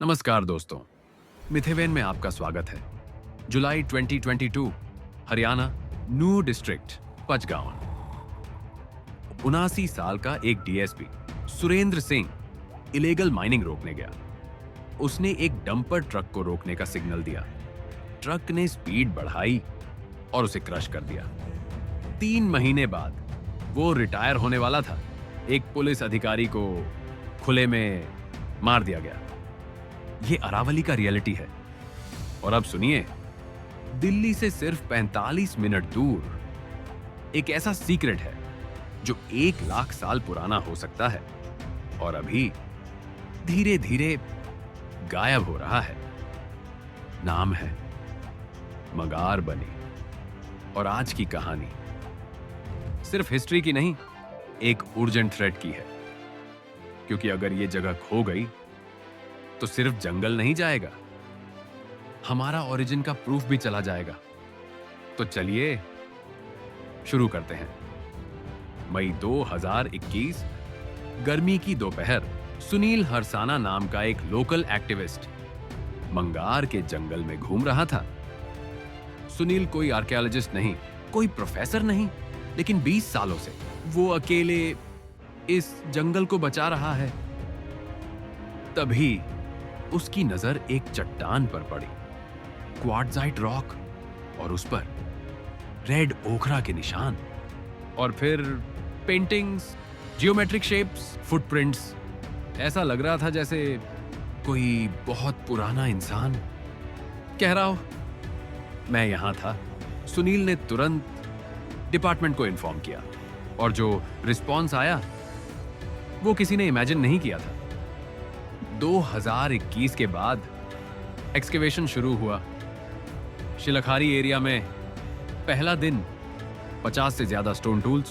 नमस्कार दोस्तों, मिथिवेन में आपका स्वागत है। जुलाई 2022, हरियाणा, नूह डिस्ट्रिक्ट, पचगांव। 79 साल का एक DSP Surendra Singh illegal mining रोकने गया। उसने एक डंपर ट्रक को रोकने का सिग्नल दिया। ट्रक ने स्पीड बढ़ाई और उसे क्रश कर दिया। 3 महीने बाद वो रिटायर होने वाला था। एक पुलिस अधिकारी को खुले में मार दिया गया। ये अरावली का रियलिटी है। और अब सुनिए, दिल्ली से सिर्फ 45 मिनट दूर एक ऐसा सीक्रेट है जो 1 लाख साल पुराना हो सकता है और अभी धीरे धीरे गायब हो रहा है। नाम है मगार बनी। और आज की कहानी सिर्फ हिस्ट्री की नहीं, एक अर्जेंट थ्रेट की है। क्योंकि अगर ये जगह खो गई तो सिर्फ जंगल नहीं जाएगा, हमारा ओरिजिन का प्रूफ भी चला जाएगा। तो चलिए शुरू करते हैं। मई 2021, गर्मी की दोपहर, सुनील हरसाना नाम का एक लोकल एक्टिविस्ट मंगार के जंगल में घूम रहा था। सुनील कोई आर्कियोलॉजिस्ट नहीं, कोई प्रोफेसर नहीं, लेकिन 20 सालों से वो अकेले इस जंगल को बचा रहा है। तभी उसकी नजर एक चट्टान पर पड़ी, क्वार्ट्जाइट रॉक, और उस पर रेड ओखरा के निशान, और फिर पेंटिंग्स, जियोमेट्रिक शेप्स, फुटप्रिंट्स। ऐसा लग रहा था जैसे कोई बहुत पुराना इंसान कह रहा हो, मैं यहां था। सुनील ने तुरंत डिपार्टमेंट को इन्फॉर्म किया और जो रिस्पॉन्स आया वो किसी ने इमेजिन नहीं किया था। 2021 के बाद एक्सकेवेशन शुरू हुआ। शिलखारी एरिया में पहला दिन 50 से ज्यादा स्टोन टूल्स,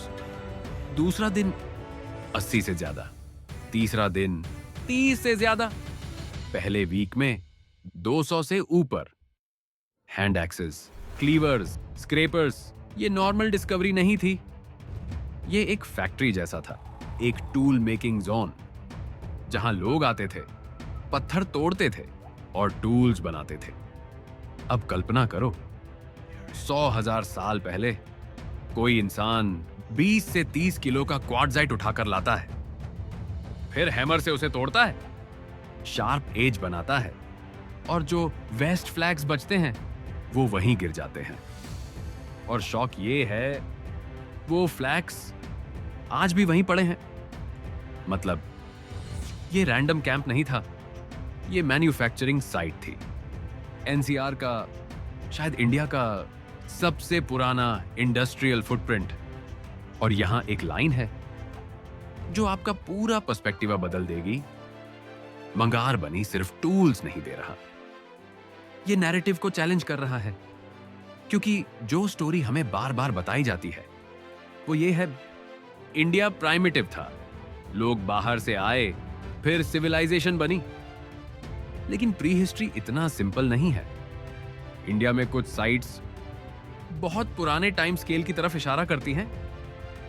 दूसरा दिन 80 से ज्यादा, तीसरा दिन 30 से ज्यादा, पहले वीक में 200 से ऊपर। हैंड एक्सेस, क्लीवर्स, स्क्रैपर्स, ये नॉर्मल डिस्कवरी नहीं थी। ये एक फैक्ट्री जैसा था, एक टूल मेकिंग जोन, जहां लोग आते थे, पत्थर तोड़ते थे और टूल्स बनाते थे। अब कल्पना करो, 100,000 साल पहले कोई इंसान 20 से 30 किलो का क्वार्ट्जाइट उठाकर लाता है, फिर हैमर से उसे तोड़ता है, शार्प एज बनाता है, और जो वेस्ट फ्लैग्स बचते हैं वो वहीं गिर जाते हैं। और शौक ये है, वो फ्लैग्स आज भी वहीं पड़े हैं। मतलब ये रैंडम कैंप नहीं था, ये मैन्युफैक्चरिंग साइट थी। एनसीआर का, शायद इंडिया का सबसे पुराना इंडस्ट्रियल फुटप्रिंट। और यहां एक लाइन है जो आपका पूरा पर्सपेक्टिव बदल देगी। मंगार बनी सिर्फ टूल्स नहीं दे रहा, ये नैरेटिव को चैलेंज कर रहा है। क्योंकि जो स्टोरी हमें बार बार बताई जाती है वो ये है, इंडिया प्राइमिटिव था, लोग बाहर से आए, फिर सिविलाइजेशन बनी। लेकिन प्री हिस्ट्री इतना सिंपल नहीं है। इंडिया में कुछ साइट्स बहुत पुराने टाइम स्केल की तरफ इशारा करती हैं।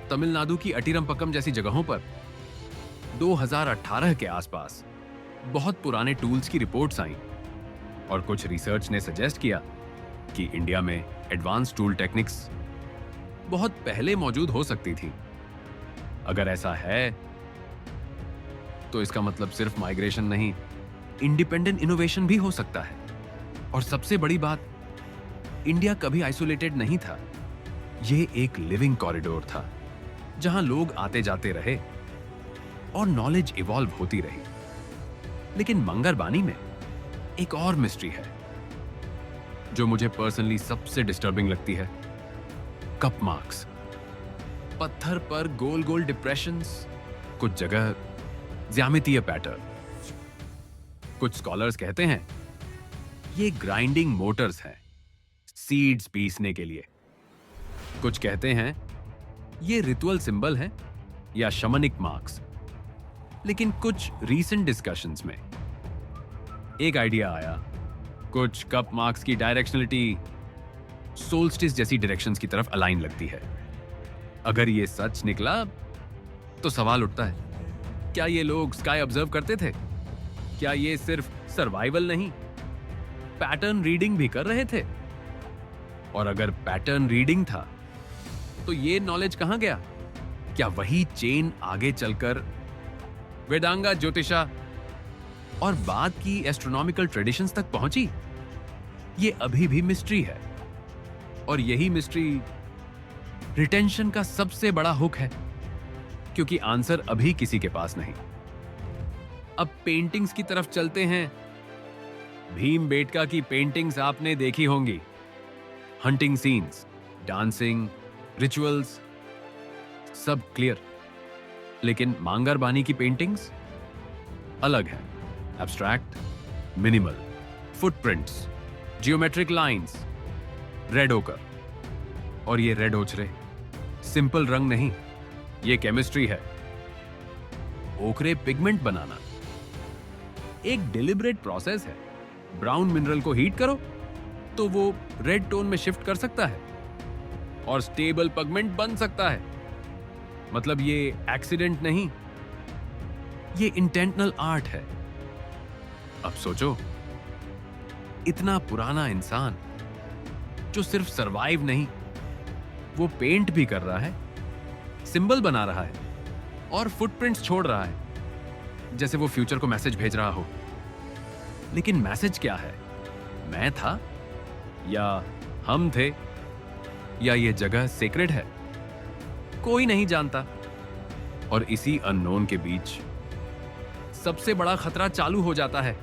तमिलनाडु की अटीरमपक्कम जैसी जगहों पर 2018 के आसपास बहुत पुराने टूल्स की रिपोर्ट्स आईं, और कुछ रिसर्च ने सजेस्ट किया कि इंडिया में एडवांस टूल टेक्निक्स बहुत पहले मौजूद हो सकती थी। अगर ऐसा है तो इसका मतलब सिर्फ माइग्रेशन नहीं, इंडिपेंडेंट इनोवेशन भी हो सकता है। और सबसे बड़ी बात, इंडिया कभी आइसोलेटेड नहीं था। ये एक लिविंग कॉरिडोर था जहां लोग आते जाते रहे और नॉलेज इवॉल्व होती रही। लेकिन मंगरबानी में एक और मिस्ट्री है जो मुझे पर्सनली सबसे डिस्टर्बिंग लगती है। कप मार्क्स, पत्थर पर गोल गोल डिप्रेशंस, कुछ जगह ज्यामितीय पैटर्न। कुछ स्कॉलर्स कहते हैं ये ग्राइंडिंग मोटर्स हैं, सीड्स पीसने के लिए। कुछ कहते हैं ये रिचुअल सिंबल है या शमनिक मार्क्स। लेकिन कुछ रीसेंट डिस्कशंस में एक आइडिया आया, कुछ कप मार्क्स की डायरेक्शनलिटी सोल्स्टिस जैसी डायरेक्शंस की तरफ अलाइन लगती है। अगर ये सच निकला तो सवाल उठता है, क्या ये लोग स्काई ऑब्जर्व करते थे? क्या ये सिर्फ सर्वाइवल नहीं, पैटर्न रीडिंग भी कर रहे थे। और अगर पैटर्न रीडिंग था तो ये नॉलेज कहां गया? क्या वही चेन आगे चलकर वेदांगा ज्योतिषा और बाद की एस्ट्रोनॉमिकल ट्रेडिशंस तक पहुंची? ये अभी भी मिस्ट्री है, और यही मिस्ट्री रिटेंशन का सबसे बड़ा हुक है, क्योंकि आंसर अभी किसी के पास नहीं। अब पेंटिंग्स की तरफ चलते हैं। भीम बेटका की पेंटिंग्स आपने देखी होंगी। हंटिंग सीन्स, डांसिंग, रिचुअल्स, सब क्लियर। लेकिन मांगर बानी की पेंटिंग्स अलग है। Abstract, minimal, footprints, geometric lines, red ओकर। और ये रेड ओचरे सिंपल रंग नहीं, ये केमिस्ट्री है। ओकरे पिगमेंट बनाना एक डिलिबरेट प्रोसेस है। ब्राउन मिनरल को हीट करो तो वो रेड टोन में शिफ्ट कर सकता है और स्टेबल पिगमेंट बन सकता है। मतलब ये एक्सीडेंट नहीं, ये इंटेंशनल आर्ट है। अब सोचो, इतना पुराना इंसान जो सिर्फ सरवाइव नहीं, वो पेंट भी कर रहा है, सिंबल बना रहा है और फुटप्रिंट्स छोड़ रहा है, जैसे वो फ्यूचर को मैसेज भेज रहा हो। लेकिन मैसेज क्या है? मैं था, या हम थे, या ये जगह सेक्रेड है? कोई नहीं जानता। और इसी अननोन के बीच सबसे बड़ा खतरा चालू हो जाता है,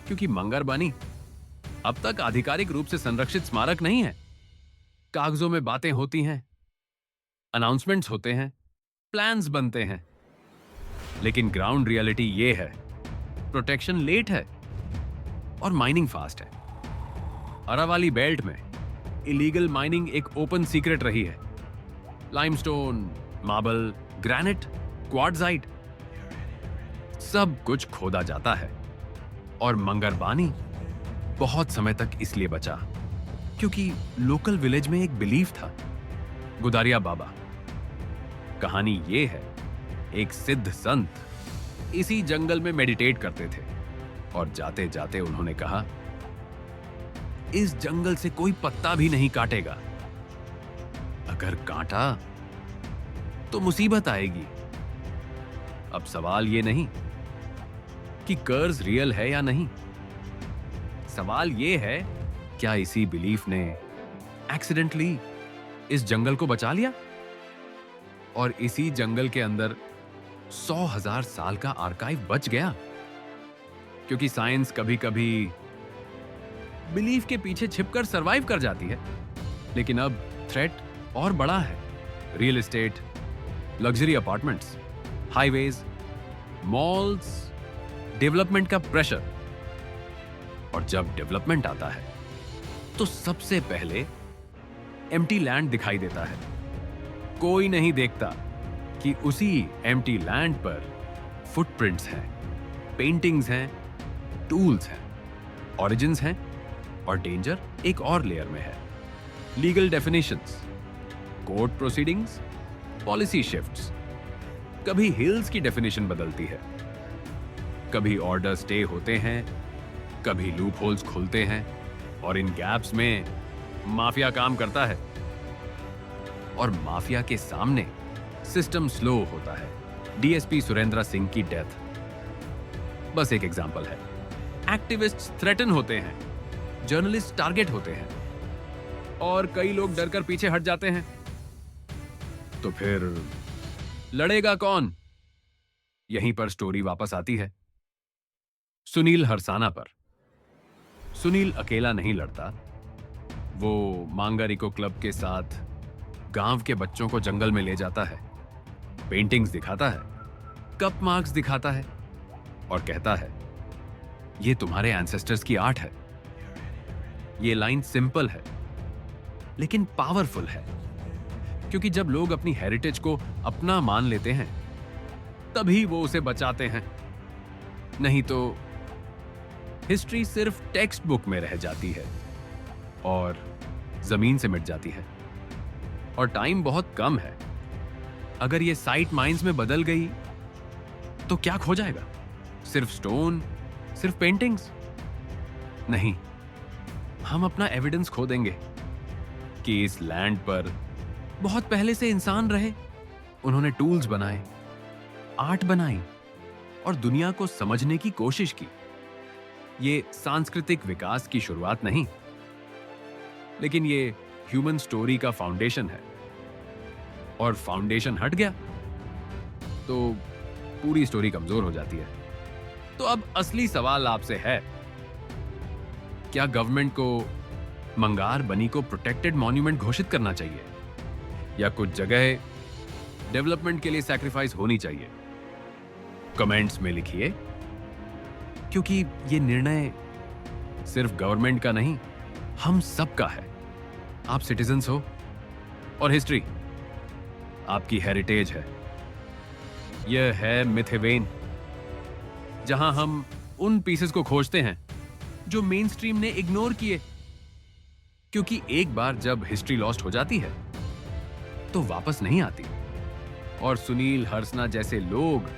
क्योंकि मंगरबानी अब तक आधिकारिक रूप से संरक्षित स्मारक नहीं है। कागजों में बातें होती हैं, अनाउंसमेंट्स होते हैं, प्लान्स बनते हैं, लेकिन ग्राउंड रियलिटी ये है, प्रोटेक्शन लेट है और माइनिंग फास्ट है। अरावाली बेल्ट में इलीगल माइनिंग एक ओपन सीक्रेट रही है। लाइमस्टोन, मार्बल, ग्रेनाइट, क्वार्ट्जाइट, सब कुछ खोदा जाता है। और मंगरबानी बहुत समय तक इसलिए बचा क्योंकि लोकल विलेज में एक बिलीफ था, गुदारिया बाबा। कहानी ये है, एक सिद्ध संत इसी जंगल में मेडिटेट करते थे और जाते जाते उन्होंने कहा, इस जंगल से कोई पत्ता भी नहीं काटेगा। अगर काटा तो मुसीबत आएगी। अब सवाल ये नहीं कि कर्ज रियल है या नहीं, सवाल ये है, क्या इसी बिलीफ ने एक्सीडेंटली इस जंगल को बचा लिया? और इसी जंगल के अंदर 100,000 साल का आर्काइव बच गया। क्योंकि साइंस कभी कभी बिलीफ के पीछे छिपकर सरवाइव कर जाती है। लेकिन अब थ्रेट और बड़ा है। Real estate, luxury apartments, highways, malls, development का प्रेशर। और जब डेवलपमेंट आता है तो सबसे पहले एम्प्टी लैंड दिखाई देता है। कोई नहीं देखता कि उसी एम्प्टी लैंड पर फुटप्रिंट्स हैं, पेंटिंग्स हैं, टूल्स हैं, ओरिजिन्स हैं, और डेंजर एक और लेयर में है। Legal definitions, court proceedings, policy shifts. कभी हिल्स की डेफिनेशन बदलती है, कभी ऑर्डर स्टे होते हैं, कभी लूप होल्स खुलते हैं, और इन गैप्स में माफिया काम करता है। और माफिया के सामने सिस्टम स्लो होता है। डीएसपी सुरेंद्र सिंह की डेथ बस एक एग्जांपल है। एक्टिविस्ट्स थ्रेटन होते हैं, जर्नलिस्ट टारगेट होते हैं, और कई लोग डरकर पीछे हट जाते हैं। तो फिर लड़ेगा कौन? यहीं पर स्टोरी वापस आती है सुनील हरसाना पर। सुनील अकेला नहीं लड़ता। वो मांगर इको क्लब के साथ गांव के बच्चों को जंगल में ले जाता है, पेंटिंग्स दिखाता है, कप मार्क्स दिखाता है, और कहता है, ये तुम्हारे एंसेस्टर्स की आर्ट है। ये लाइन सिंपल है लेकिन पावरफुल है, क्योंकि जब लोग अपनी हेरिटेज को अपना मान लेते हैं तभी वो उसे बचाते हैं। नहीं तो हिस्ट्री सिर्फ टेक्स्ट बुक में रह जाती है और जमीन से मिट जाती है। और टाइम बहुत कम है। अगर ये साइट माइंस में बदल गई तो क्या खो जाएगा? सिर्फ स्टोन, सिर्फ पेंटिंग्स नहीं, हम अपना एविडेंस खो देंगे कि इस लैंड पर बहुत पहले से इंसान रहे। उन्होंने टूल्स बनाए, आर्ट बनाई और दुनिया को समझने की कोशिश की। ये सांस्कृतिक विकास की शुरुआत नहीं, लेकिन ये ह्यूमन स्टोरी का फाउंडेशन है। और फाउंडेशन हट गया तो पूरी स्टोरी कमजोर हो जाती है। तो अब असली सवाल आपसे है, क्या गवर्नमेंट को मंगार बनी को प्रोटेक्टेड मॉन्यूमेंट घोषित करना चाहिए या कुछ जगह डेवलपमेंट के लिए सैक्रिफाइस होनी चाहिए? कमेंट्स में लिखिए, क्योंकि ये निर्णय सिर्फ गवर्नमेंट का नहीं, हम सबका है। आप सिटीजन्स हो और हिस्ट्री आपकी हेरिटेज है। यह है मिथिवेन, जहां हम उन पीसेस को खोजते हैं जो मेन स्ट्रीम ने इग्नोर किए, क्योंकि एक बार जब हिस्ट्री लॉस्ट हो जाती है तो वापस नहीं आती। और सुनील हर्सना जैसे लोग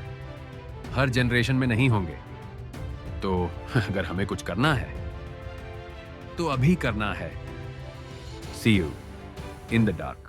हर जनरेशन में नहीं होंगे। तो अगर हमें कुछ करना है तो अभी करना है। See you in the dark.